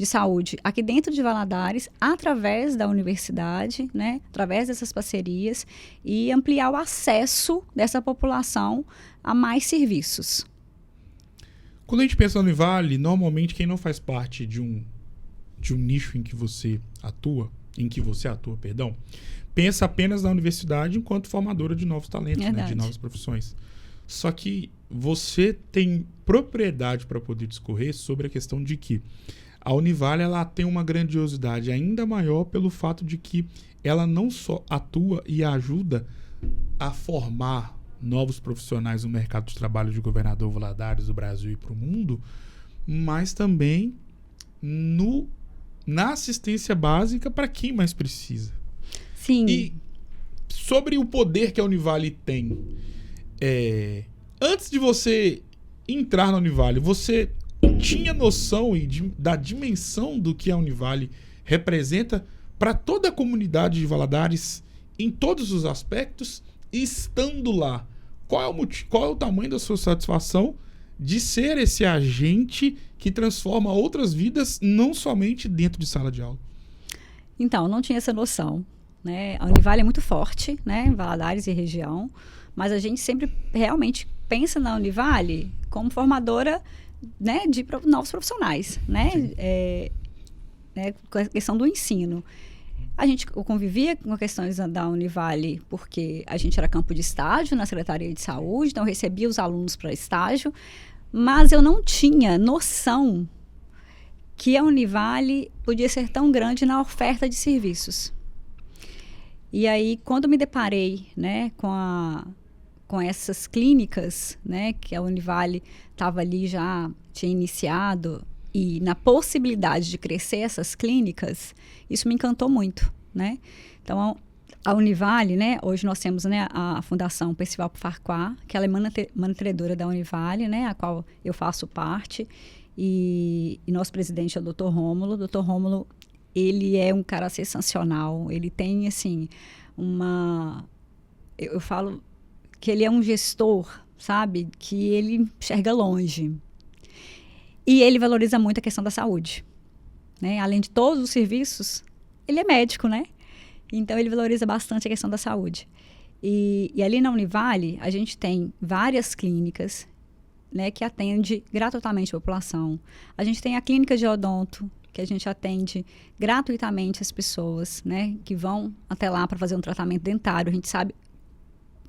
[SPEAKER 2] saúde aqui dentro de Valadares, através da universidade, né, através dessas parcerias, e ampliar o acesso dessa população a mais serviços.
[SPEAKER 1] Quando a gente pensa no Univale, normalmente quem não faz parte de um nicho em que você atua, pensa apenas na universidade enquanto formadora de novos talentos, né, de novas profissões. Só que você tem propriedade para poder discorrer sobre a questão de que a Univale ela tem uma grandiosidade ainda maior pelo fato de que ela não só atua e ajuda a formar novos profissionais no mercado de trabalho de Governador Valadares, do Brasil e para o mundo, mas também na assistência básica para quem mais precisa.
[SPEAKER 2] Sim.
[SPEAKER 1] E sobre o poder que a Univale tem, antes de você entrar na Univale, você tinha noção da dimensão do que a Univale representa para toda a comunidade de Valadares em todos os aspectos? E estando lá, qual é o tamanho da sua satisfação de ser esse agente que transforma outras vidas, não somente dentro de sala de aula?
[SPEAKER 2] Então, não tinha essa noção, né? A Univale é muito forte, né, em Valadares e região, mas a gente sempre realmente pensa na Univale como formadora, né, de novos profissionais, né? Com a questão do ensino. Eu convivia com questões da Univale porque a gente era campo de estágio na Secretaria de Saúde, então eu recebia os alunos para estágio, mas eu não tinha noção que a Univale podia ser tão grande na oferta de serviços. E aí, quando me deparei, né, com essas clínicas, né, que a Univale estava ali tinha iniciado, e na possibilidade de crescer essas clínicas, isso me encantou muito, né? Então, a Univale, né, hoje nós temos, né, a Fundação Percival Farquhar, que ela é mantenedora da Univale, né, a qual eu faço parte, e nosso presidente é o Dr. Rômulo. Dr. Rômulo, ele é um cara sensacional, ele tem, assim, eu falo que ele é um gestor, sabe, que ele enxerga longe. E ele valoriza muito a questão da saúde, né? Além de todos os serviços, ele é médico, né? Então, ele valoriza bastante a questão da saúde. E ali na Univale, a gente tem várias clínicas, né, que atende gratuitamente a população. A gente tem a clínica de odonto, que a gente atende gratuitamente as pessoas, né, que vão até lá para fazer um tratamento dentário. A gente sabe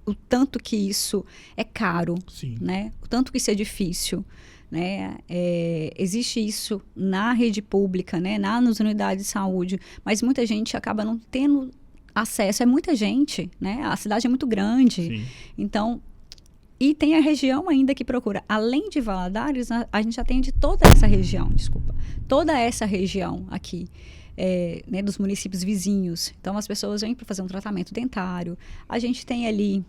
[SPEAKER 2] o tanto que isso é caro,
[SPEAKER 1] Sim.
[SPEAKER 2] né, o tanto que isso é difícil. Né? Existe isso na rede pública, né? Nas unidades de saúde, mas muita gente acaba não tendo acesso. É muita gente, né? A cidade é muito grande.
[SPEAKER 1] Sim.
[SPEAKER 2] Então, e tem a região ainda que procura. Além de Valadares, a gente atende toda essa região, toda essa região aqui, né, dos municípios vizinhos. Então, as pessoas vêm para fazer um tratamento dentário. A gente tem ali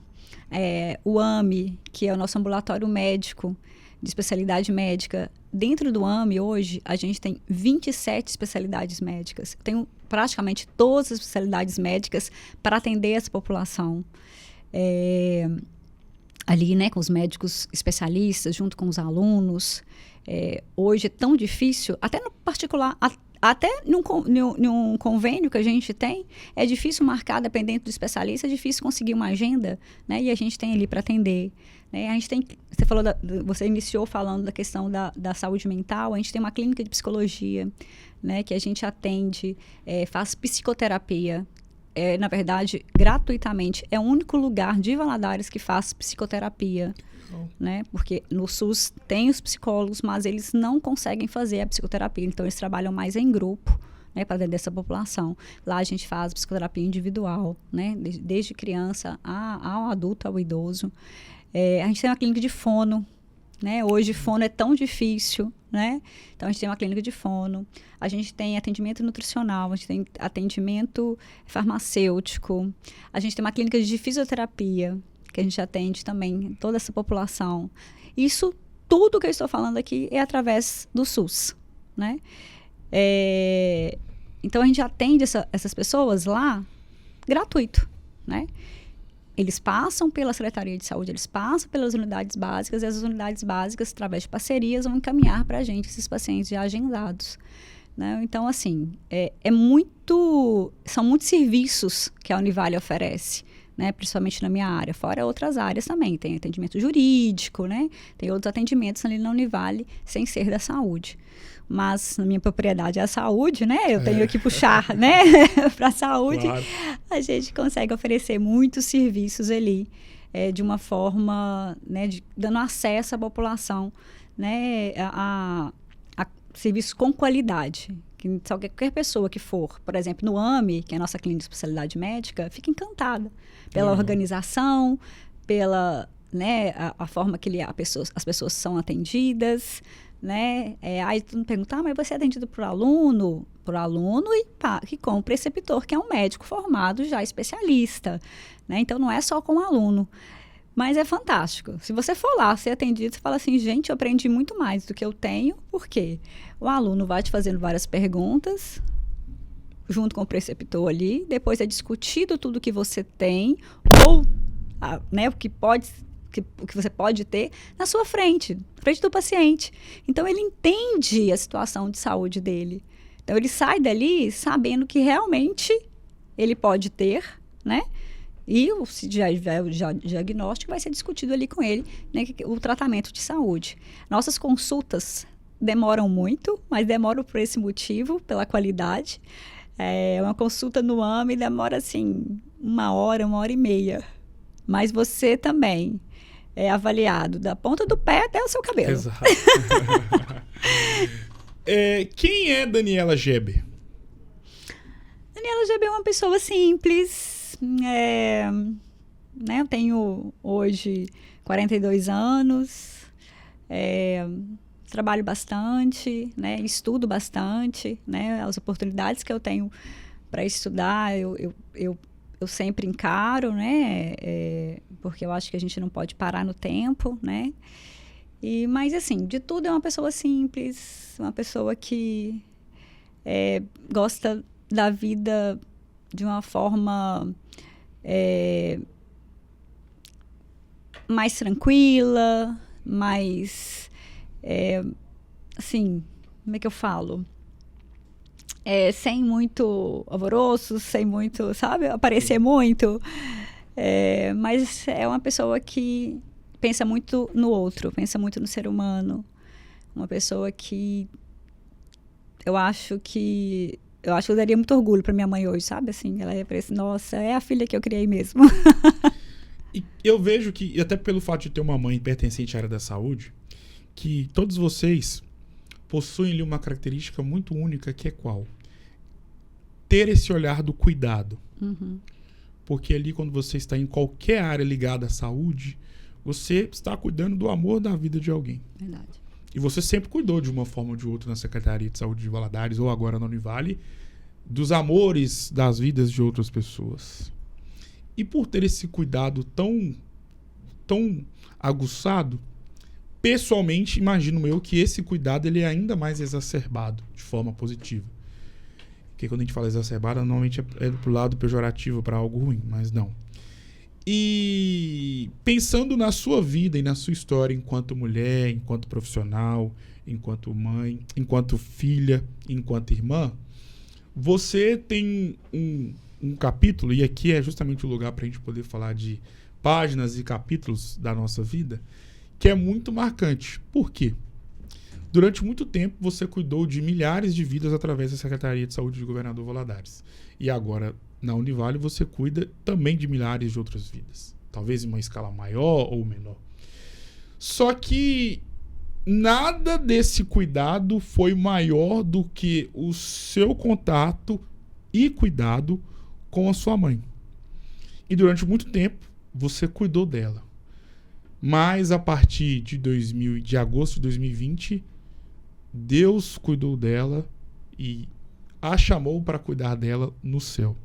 [SPEAKER 2] o AME, que é o nosso ambulatório médico, de especialidade médica. Dentro do AME, hoje, a gente tem 27 especialidades médicas. Tenho praticamente todas as especialidades médicas para atender essa população. Ali, né, com os médicos especialistas, junto com os alunos. Hoje é tão difícil, até no particular, até num convênio que a gente tem, é difícil marcar, dependendo do especialista, é difícil conseguir uma agenda, né, e a gente tem ali para atender. A gente tem, você iniciou falando da questão da saúde mental. A gente tem uma clínica de psicologia, né, que a gente atende, faz psicoterapia, na verdade, gratuitamente. É o único lugar de Valadares que faz psicoterapia, né, porque no SUS tem os psicólogos, mas eles não conseguem fazer a psicoterapia, então eles trabalham mais em grupo, né, para atender essa população. Lá a gente faz psicoterapia individual, né, desde criança ao adulto, ao idoso. A gente tem uma clínica de fono, né? Hoje fono é tão difícil, né? Então a gente tem uma clínica de fono. A gente tem atendimento nutricional, a gente tem atendimento farmacêutico. A gente tem uma clínica de fisioterapia, que a gente atende também toda essa população. Isso, tudo que eu estou falando aqui é através do SUS, né? Então a gente atende essas pessoas lá gratuito, né? Eles passam pela Secretaria de Saúde, eles passam pelas unidades básicas, e as unidades básicas, através de parcerias, vão encaminhar para a gente esses pacientes já agendados, né? Então, assim, são muitos serviços que a Univale oferece, né? Principalmente na minha área, fora outras áreas também. Tem atendimento jurídico, né? Tem outros atendimentos ali na Univale, sem ser da saúde. Mas na minha propriedade é a saúde, né? Eu tenho que puxar, né? Para a saúde. Claro. A gente consegue oferecer muitos serviços ali, de uma forma, né, dando acesso à população, né, a serviços com qualidade. Que qualquer pessoa que for, por exemplo, no AME, que é a nossa clínica de especialidade médica, fica encantada pela organização, pela, né, a forma que as pessoas são atendidas, né? Aí tu me pergunta, mas você é atendido por aluno e com o preceptor, que é um médico formado já especialista, né? Então não é só com o aluno, mas é fantástico. Se você for lá ser atendido, você fala assim, gente, eu aprendi muito mais do que eu tenho, porque o aluno vai te fazendo várias perguntas junto com o preceptor ali, depois é discutido tudo que você tem ou né, o que você pode ter na sua frente do paciente. Então, ele entende a situação de saúde dele. Então, ele sai dali sabendo que realmente ele pode ter, né? E se já tiver o diagnóstico, vai ser discutido ali com ele, né, o tratamento de saúde. Nossas consultas demoram muito, mas demoram por esse motivo, pela qualidade. Uma consulta no AME demora, assim, 1 hora, 1 hora e meia. Mas você também é avaliado da ponta do pé até o seu cabelo.
[SPEAKER 1] Exato. Quem é Daniela Geber?
[SPEAKER 2] Daniela Geber é uma pessoa simples. Né, eu tenho hoje 42 anos. Trabalho bastante, né, estudo bastante, né, as oportunidades que eu tenho para estudar, eu sempre encaro, né, porque eu acho que a gente não pode parar no tempo, né, mas assim, de tudo é uma pessoa simples, uma pessoa que gosta da vida de uma forma mais tranquila, mais, assim, como é que eu falo? sem muito alvoroço, sem muito, sabe, aparecer muito. Mas é uma pessoa que pensa muito no outro, pensa muito no ser humano. Uma pessoa que eu acho que eu daria muito orgulho para minha mãe hoje, sabe? Assim, ela ia parecer, nossa, é a filha que eu criei mesmo.
[SPEAKER 1] E eu vejo que, até pelo fato de ter uma mãe pertencente à área da saúde, que todos vocês possuem ali uma característica muito única, que é qual? Ter esse olhar do cuidado.
[SPEAKER 2] Uhum.
[SPEAKER 1] Porque ali, quando você está em qualquer área ligada à saúde, você está cuidando do amor da vida de alguém.
[SPEAKER 2] Verdade.
[SPEAKER 1] E você sempre cuidou de uma forma ou de outra na Secretaria de Saúde de Valadares ou agora na Univale dos amores das vidas de outras pessoas. E por ter esse cuidado tão aguçado, pessoalmente, imagino eu que esse cuidado ele é ainda mais exacerbado de forma positiva. Porque quando a gente fala exacerbado, normalmente é pro lado pejorativo, para algo ruim, mas não. E pensando na sua vida e na sua história enquanto mulher, enquanto profissional, enquanto mãe, enquanto filha, enquanto irmã, você tem um capítulo, e aqui é justamente o lugar para a gente poder falar de páginas e capítulos da nossa vida, que é muito marcante. Por quê? Durante muito tempo você cuidou de milhares de vidas através da Secretaria de Saúde do Governador Valadares. E agora, na Univale, você cuida também de milhares de outras vidas. Talvez em uma escala maior ou menor. Só que nada desse cuidado foi maior do que o seu contato e cuidado com a sua mãe. E durante muito tempo, você cuidou dela. Mas a partir de agosto de 2020, Deus cuidou dela e a chamou para cuidar dela no céu.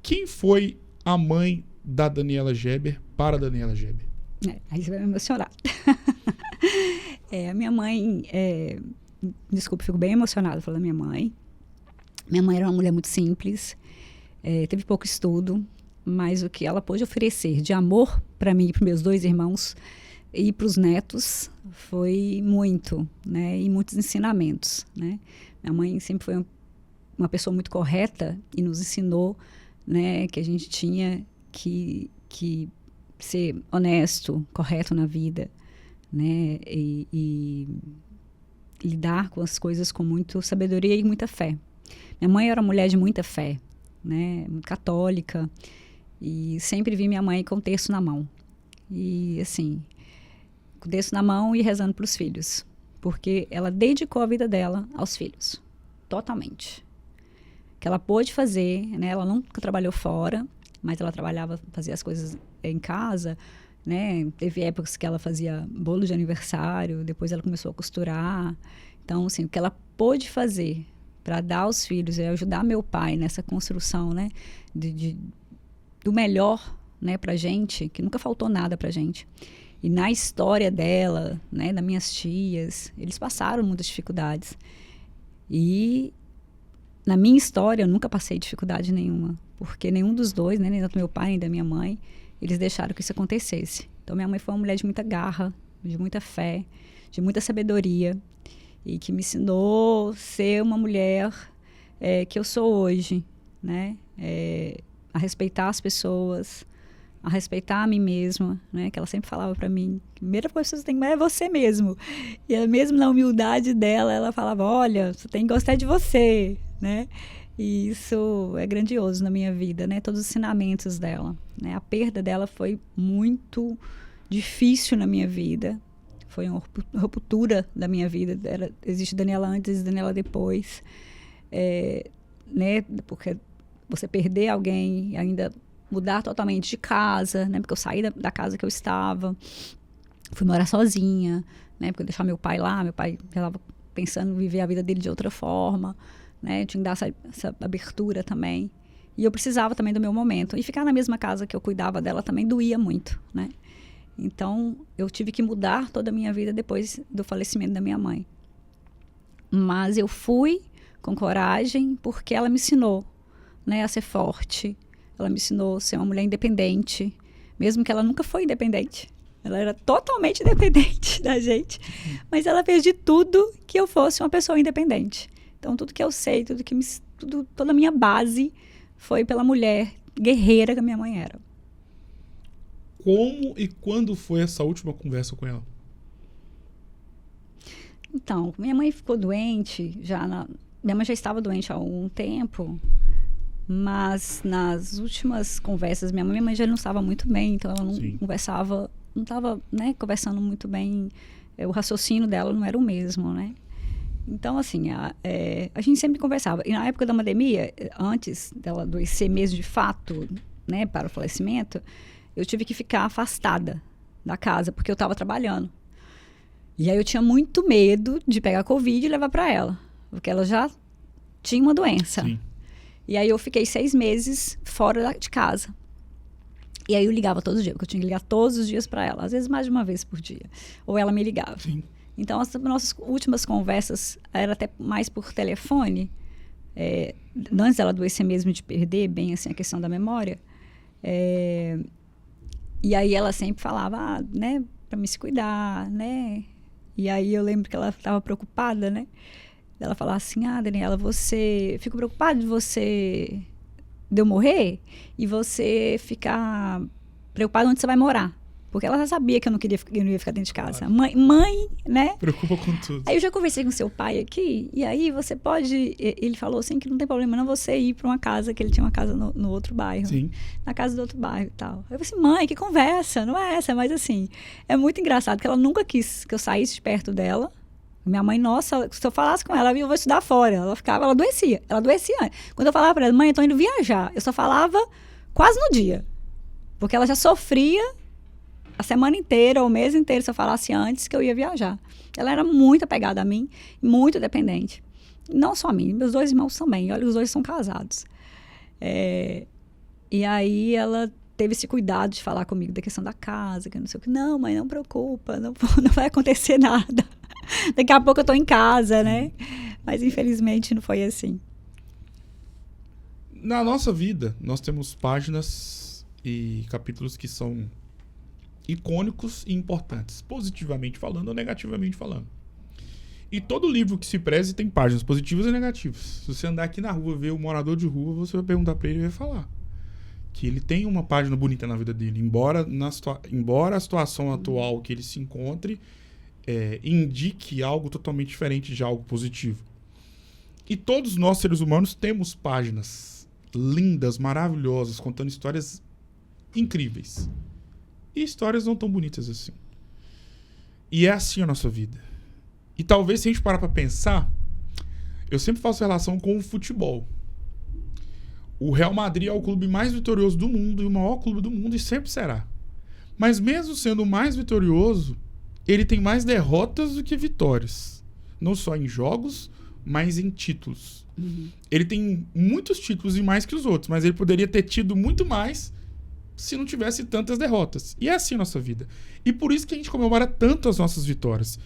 [SPEAKER 1] Quem foi a mãe da Daniela Geber para a Daniela Geber?
[SPEAKER 2] Aí você vai me emocionar. A minha mãe... Desculpa, fico bem emocionada falando da minha mãe. Minha mãe era uma mulher muito simples. Teve pouco estudo. Mas o que ela pôde oferecer de amor para mim e para meus 2 irmãos e para os netos foi muito, né? E muitos ensinamentos, né? Minha mãe sempre foi uma pessoa muito correta e nos ensinou, né, que a gente tinha que ser honesto, correto na vida, né? E lidar com as coisas com muita sabedoria e muita fé. Minha mãe era uma mulher de muita fé, né? Muito católica. E sempre vi minha mãe com o terço na mão. E, assim, com o terço na mão e rezando para os filhos. Porque ela dedicou a vida dela aos filhos. Totalmente. Que ela pôde fazer, né? Ela nunca trabalhou fora, mas ela fazia as coisas em casa, né? Teve épocas que ela fazia bolo de aniversário, depois ela começou a costurar. Então, assim, o que ela pôde fazer para dar aos filhos e ajudar meu pai nessa construção, né? Do melhor, né, pra gente, que nunca faltou nada pra gente. E na história dela, né, das minhas tias, eles passaram muitas dificuldades. E na minha história eu nunca passei dificuldade nenhuma, porque nenhum dos dois, né, nem do meu pai nem da minha mãe, eles deixaram que isso acontecesse. Então minha mãe foi uma mulher de muita garra, de muita fé, de muita sabedoria, e que me ensinou a ser uma mulher que eu sou hoje, né? A respeitar as pessoas, a respeitar a mim mesma, né? Que ela sempre falava para mim, a primeira coisa que você tem que é você mesmo. E mesmo na humildade dela, ela falava, olha, você tem que gostar de você, né? E isso é grandioso na minha vida, né? Todos os ensinamentos dela, né? A perda dela foi muito difícil na minha vida. Foi uma ruptura da minha vida. Existe Daniela antes e Daniela depois. Né? Porque você perder alguém e ainda mudar totalmente de casa, né? Porque eu saí da casa que eu estava, fui morar sozinha, né? Porque eu deixar meu pai lá, meu pai já estava pensando em viver a vida dele de outra forma, né? Eu tinha que dar essa abertura também. E eu precisava também do meu momento. E ficar na mesma casa que eu cuidava dela também doía muito, né? Então, eu tive que mudar toda a minha vida depois do falecimento da minha mãe. Mas eu fui com coragem porque ela me ensinou, né, a ser forte. Ela me ensinou a ser uma mulher independente, mesmo que ela nunca foi independente. Ela era totalmente independente da gente, mas ela fez de tudo que eu fosse uma pessoa independente. Então, tudo que eu sei, toda a minha base foi pela mulher guerreira que a minha mãe era.
[SPEAKER 1] Como e quando foi essa última conversa com ela?
[SPEAKER 2] Então, minha mãe ficou doente, minha mãe já estava doente há algum tempo, mas nas últimas conversas, minha mãe já não estava muito bem, então ela não conversava, não estava, né, conversando muito bem, o raciocínio dela não era o mesmo, né? Então, assim, a gente sempre conversava. E na época da pandemia, antes dela adoecer mesmo de fato, né, para o falecimento, eu tive que ficar afastada da casa, porque eu estava trabalhando. E aí eu tinha muito medo de pegar Covid e levar para ela, porque ela já tinha uma doença.
[SPEAKER 1] Sim.
[SPEAKER 2] E aí eu fiquei 6 meses fora de casa. E aí eu ligava todos os dias, porque eu tinha que ligar todos os dias para ela, às vezes mais de uma vez por dia. Ou ela me ligava.
[SPEAKER 1] Sim.
[SPEAKER 2] Então, as nossas últimas conversas eram até mais por telefone, antes dela adoecer mesmo, de perder bem assim, a questão da memória. E aí ela sempre falava, né, para me se cuidar, né? E aí eu lembro que ela estava preocupada, né? Ela falava assim, Daniela, fico preocupada de eu morrer e você ficar preocupada onde você vai morar. Porque ela já sabia que eu não ia ficar dentro de casa.
[SPEAKER 1] Claro.
[SPEAKER 2] Mãe, né?
[SPEAKER 1] Preocupa com tudo.
[SPEAKER 2] Aí eu já conversei com seu pai aqui, e aí você pode... Ele falou assim que não tem problema não você ir para uma casa, que ele tinha uma casa no outro bairro.
[SPEAKER 1] Sim.
[SPEAKER 2] Na casa do outro bairro e tal. Eu falei assim, mãe, que conversa, não é essa, mas assim, é muito engraçado, que ela nunca quis que eu saísse de perto dela. Minha mãe, nossa, se eu falasse com ela, eu vou estudar fora. Ela adoecia. Ela adoecia. Quando eu falava para ela, mãe, eu tô indo viajar, eu só falava quase no dia. Porque ela já sofria a semana inteira, ou o mês inteiro, se eu falasse antes que eu ia viajar. Ela era muito apegada a mim, muito dependente. Não só a mim, meus 2 irmãos também. Olha, os 2 são casados. E aí ela teve esse cuidado de falar comigo da questão da casa, que eu não sei o que. Não, mãe, não preocupa, não vai acontecer nada. Daqui a pouco eu tô em casa, né? Mas infelizmente não foi assim.
[SPEAKER 1] Na nossa vida, nós temos páginas e capítulos que são icônicos e importantes, positivamente falando ou negativamente falando. E todo livro que se preze tem páginas positivas e negativas. Se você andar aqui na rua, ver o morador de rua, você vai perguntar pra ele e vai falar que ele tem uma página bonita na vida dele, embora a situação atual que ele se encontre indique algo totalmente diferente de algo positivo. E todos nós, seres humanos, temos páginas lindas, maravilhosas, contando histórias incríveis. E histórias não tão bonitas assim. E é assim a nossa vida. E talvez, se a gente parar pra pensar, eu sempre faço relação com o futebol. O Real Madrid é o clube mais vitorioso do mundo e o maior clube do mundo, e sempre será. Mas mesmo sendo o mais vitorioso, ele tem mais derrotas do que vitórias. Não só em jogos, mas em títulos.
[SPEAKER 2] Uhum.
[SPEAKER 1] Ele tem muitos títulos e mais que os outros, mas ele poderia ter tido muito mais se não tivesse tantas derrotas. E é assim a nossa vida. E por isso que a gente comemora tanto as nossas vitórias.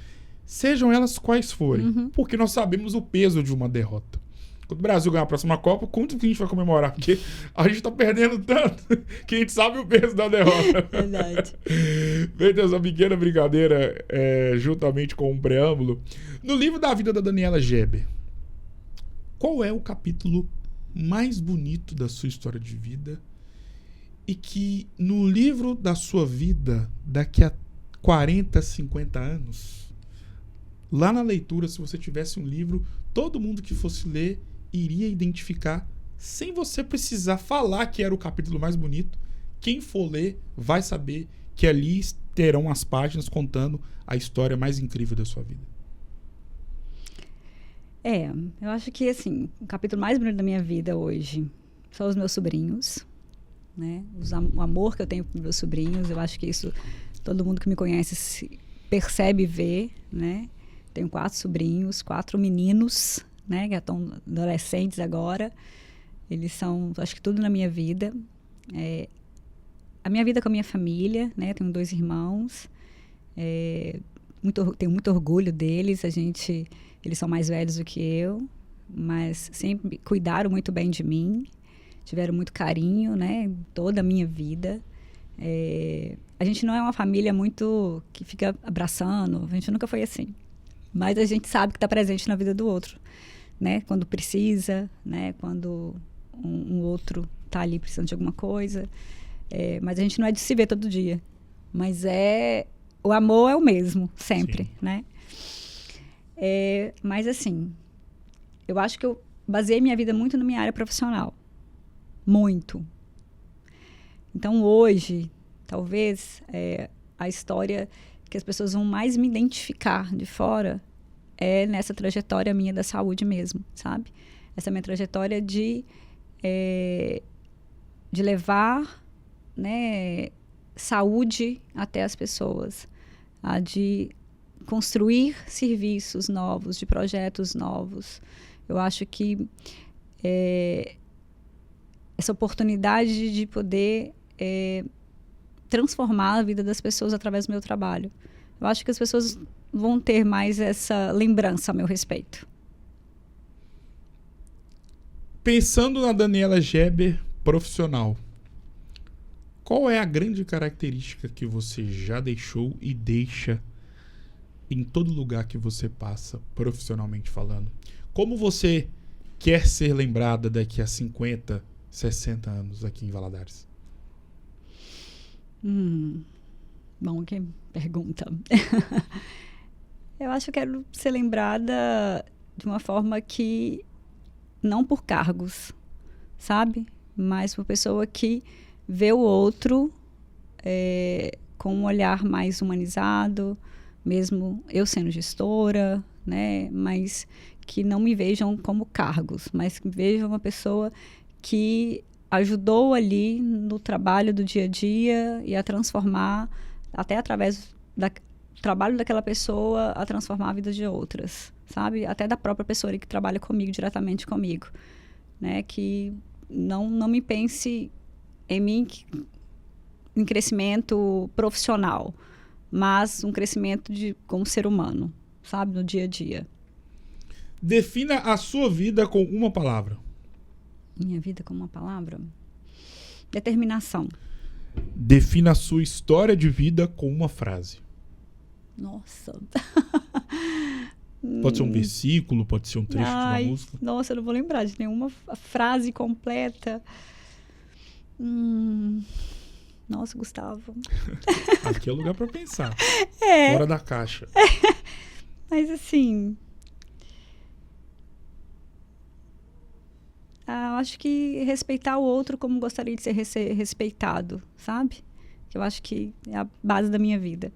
[SPEAKER 1] Sejam elas quais forem.
[SPEAKER 2] Uhum.
[SPEAKER 1] Porque nós sabemos o peso de uma derrota. Quando o Brasil ganhar a próxima Copa, quanto que a gente vai comemorar? Porque a gente tá perdendo tanto que a gente sabe o peso da derrota.
[SPEAKER 2] Verdade.
[SPEAKER 1] Feita essa pequena brincadeira, juntamente com um preâmbulo, no livro da vida da Daniela Geber, qual é o capítulo mais bonito da sua história de vida e que no livro da sua vida, daqui a 40, 50 anos, lá na leitura, se você tivesse um livro, todo mundo que fosse ler iria identificar, sem você precisar falar que era o capítulo mais bonito. Quem for ler vai saber que ali terão as páginas contando a história mais incrível da sua vida.
[SPEAKER 2] Eu acho que, assim, o capítulo mais bonito da minha vida hoje são os meus sobrinhos, né? O amor que eu tenho por meus sobrinhos, eu acho que isso todo mundo que me conhece percebe e vê, né? Tenho 4 sobrinhos, 4 meninos, né? Que estão adolescentes agora. Eles são, acho que tudo na minha vida. A minha vida com a minha família, né? Tenho 2 irmãos. Tenho muito orgulho deles. Eles são mais velhos do que eu, mas sempre cuidaram muito bem de mim. Tiveram muito carinho, né? Toda a minha vida. A gente não é uma família muito que fica abraçando. A gente nunca foi assim. Mas a gente sabe que está presente na vida do outro. né? Quando precisa, né? Quando um outro tá ali precisando de alguma coisa. Mas a gente não é de se ver todo dia. Mas o amor é o mesmo, sempre, né? Mas assim, eu acho que eu baseei minha vida muito na minha área profissional. Muito. Então hoje, talvez, a história que as pessoas vão mais me identificar de fora é nessa trajetória minha da saúde mesmo, sabe? Essa minha trajetória de levar, né, saúde até as pessoas, de construir serviços novos, de projetos novos. Eu acho que essa oportunidade de poder transformar a vida das pessoas através do meu trabalho. Eu acho que as pessoas vão ter mais essa lembrança a meu respeito.
[SPEAKER 1] Pensando na Daniela Geber, profissional, qual é a grande característica que você já deixou e deixa em todo lugar que você passa, profissionalmente falando? Como você quer ser lembrada daqui a 50, 60 anos aqui em Valadares?
[SPEAKER 2] Bom, que pergunta. Eu acho que quero ser lembrada de uma forma que não por cargos, sabe? Mas por pessoa que vê o outro com um olhar mais humanizado, mesmo eu sendo gestora, né? Mas que não me vejam como cargos, mas que vejam uma pessoa que ajudou ali no trabalho do dia a dia e a transformar, até através do trabalho daquela pessoa, a transformar a vida de outras, sabe? Até da própria pessoa que trabalha comigo, diretamente comigo, né? Que não me pense em mim em crescimento profissional, mas um crescimento como ser humano, sabe? No dia a dia.
[SPEAKER 1] Defina a sua vida com uma palavra.
[SPEAKER 2] Minha vida com uma palavra? Determinação.
[SPEAKER 1] Defina a sua história de vida com uma frase.
[SPEAKER 2] Nossa.
[SPEAKER 1] Pode ser um versículo, pode ser um trecho de uma música.
[SPEAKER 2] Nossa, eu não vou lembrar de nenhuma frase completa. Nossa, Gustavo.
[SPEAKER 1] Aqui é o lugar para pensar. Fora da caixa.
[SPEAKER 2] Mas assim... eu acho que respeitar o outro como gostaria de ser respeitado, sabe? Eu acho que é a base da minha vida.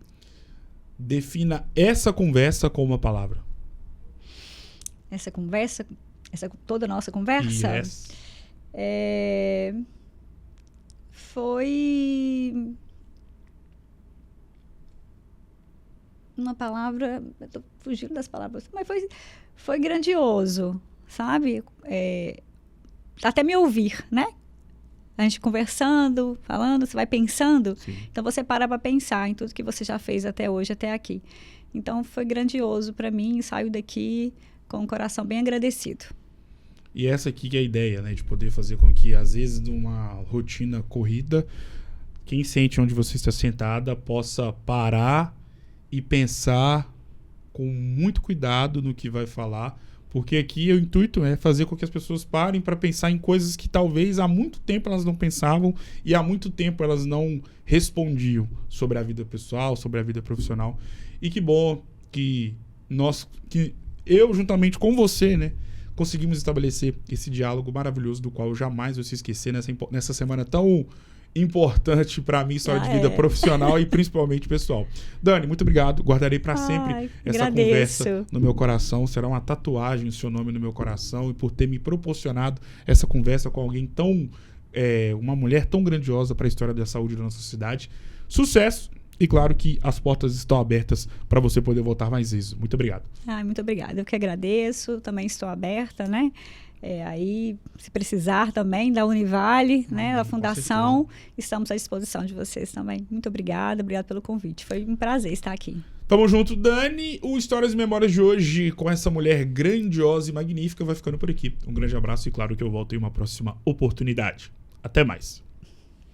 [SPEAKER 1] Defina essa conversa com uma palavra.
[SPEAKER 2] Essa conversa? Toda a nossa conversa?
[SPEAKER 1] Yes.
[SPEAKER 2] Foi uma palavra... Eu tô fugindo das palavras. Mas foi grandioso, sabe? Até me ouvir, né? A gente conversando, falando, você vai pensando.
[SPEAKER 1] Sim.
[SPEAKER 2] Então, você para pensar em tudo que você já fez até hoje, até aqui. Então, foi grandioso para mim. Saio daqui com o coração bem agradecido.
[SPEAKER 1] E essa aqui que é a ideia, né? De poder fazer com que, às vezes, numa rotina corrida, quem sente onde você está sentada possa parar e pensar com muito cuidado no que vai falar. Porque aqui o intuito é fazer com que as pessoas parem para pensar em coisas que talvez há muito tempo elas não pensavam e há muito tempo elas não respondiam sobre a vida pessoal, sobre a vida profissional. E que bom que eu, juntamente com você, né, conseguimos estabelecer esse diálogo maravilhoso do qual eu jamais vou se esquecer nessa semana tão importante para mim, história de vida profissional e principalmente pessoal. Dani, muito obrigado. Guardarei para sempre essa conversa no meu coração. Será uma tatuagem o seu nome no meu coração e por ter me proporcionado essa conversa com alguém uma mulher tão grandiosa para a história da saúde da nossa cidade. Sucesso! E claro que as portas estão abertas para você poder voltar mais vezes. Muito obrigado.
[SPEAKER 2] Muito obrigada. Eu que agradeço. Também estou aberta, né? Aí, se precisar também da Univale, né, da Fundação, estamos à disposição de vocês também. Muito obrigada, obrigada pelo convite. Foi um prazer estar aqui.
[SPEAKER 1] Tamo junto, Dani. O Histórias e Memórias de hoje, com essa mulher grandiosa e magnífica, vai ficando por aqui. Um grande abraço e claro que eu volto em uma próxima oportunidade. Até mais.